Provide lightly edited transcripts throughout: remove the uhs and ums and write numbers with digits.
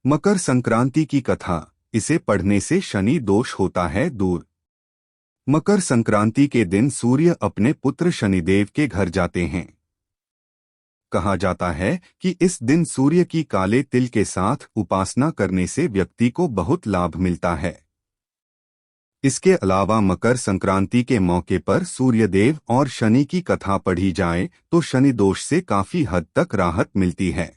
मकर संक्रांति की कथा। इसे पढ़ने से शनि दोष होता है दूर। मकर संक्रांति के दिन सूर्य अपने पुत्र शनिदेव के घर जाते हैं। कहा जाता है कि इस दिन सूर्य की काले तिल के साथ उपासना करने से व्यक्ति को बहुत लाभ मिलता है। इसके अलावा मकर संक्रांति के मौके पर सूर्यदेव और शनि की कथा पढ़ी जाए तो शनि दोष से काफी हद तक राहत मिलती है।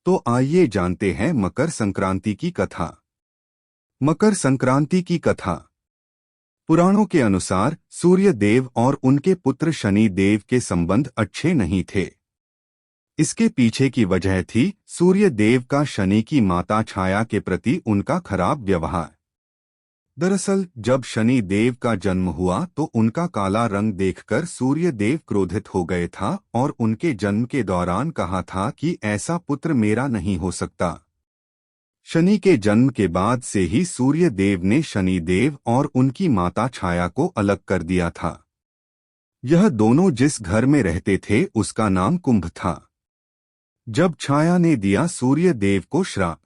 तो आइए जानते हैं मकर संक्रांति की कथा। मकर संक्रांति की कथा। पुराणों के अनुसार सूर्य देव और उनके पुत्र शनि देव के संबंध अच्छे नहीं थे। इसके पीछे की वजह थी सूर्य देव का शनि की माता छाया के प्रति उनका खराब व्यवहार। दरअसल जब शनि देव का जन्म हुआ तो उनका काला रंग देखकर सूर्य देव क्रोधित हो गए था और उनके जन्म के दौरान कहा था कि ऐसा पुत्र मेरा नहीं हो सकता। शनि के जन्म के बाद से ही सूर्य देव ने शनि देव और उनकी माता छाया को अलग कर दिया था। यह दोनों जिस घर में रहते थे उसका नाम कुंभ था। जब छाया ने दिया सूर्य देव को श्राप,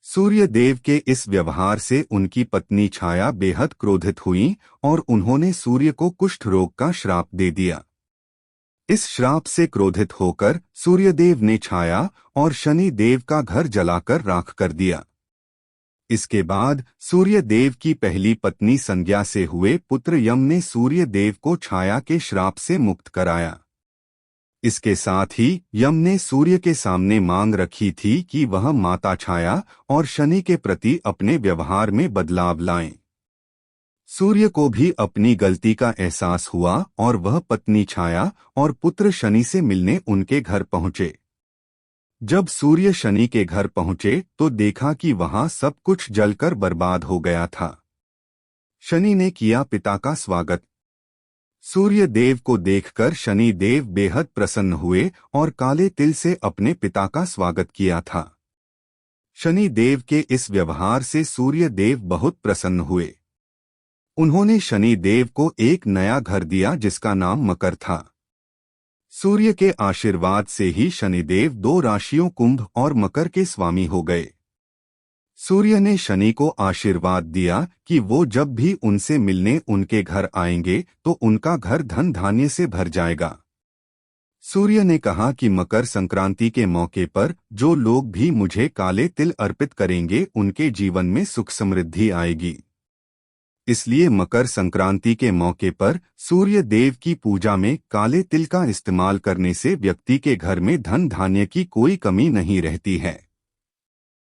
सूर्य देव के इस व्यवहार से उनकी पत्नी छाया बेहद क्रोधित हुई और उन्होंने सूर्य को कुष्ठ रोग का श्राप दे दिया। इस श्राप से क्रोधित होकर सूर्यदेव ने छाया और शनि देव का घर जलाकर राख कर दिया। इसके बाद सूर्य देव की पहली पत्नी संज्ञा से हुए पुत्र यम ने सूर्य देव को छाया के श्राप से मुक्त कराया। इसके साथ ही यम ने सूर्य के सामने मांग रखी थी कि वह माता छाया और शनि के प्रति अपने व्यवहार में बदलाव लाएं। सूर्य को भी अपनी गलती का एहसास हुआ और वह पत्नी छाया और पुत्र शनि से मिलने उनके घर पहुंचे। जब सूर्य शनि के घर पहुंचे तो देखा कि वहां सब कुछ जलकर बर्बाद हो गया था। शनि ने किया पिता का स्वागत। सूर्य देव को देखकर शनि देव बेहद प्रसन्न हुए और काले तिल से अपने पिता का स्वागत किया था। शनि देव के इस व्यवहार से सूर्य देव बहुत प्रसन्न हुए। उन्होंने शनि देव को एक नया घर दिया जिसका नाम मकर था। सूर्य के आशीर्वाद से ही शनिदेव दो राशियों कुंभ और मकर के स्वामी हो गए। सूर्य ने शनि को आशीर्वाद दिया कि वो जब भी उनसे मिलने उनके घर आएंगे तो उनका घर धन धान्य से भर जाएगा। सूर्य ने कहा कि मकर संक्रांति के मौके पर जो लोग भी मुझे काले तिल अर्पित करेंगे उनके जीवन में सुख समृद्धि आएगी। इसलिए मकर संक्रांति के मौके पर सूर्य देव की पूजा में काले तिल का इस्तेमाल करने से व्यक्ति के घर में धन धान्य की कोई कमी नहीं रहती है।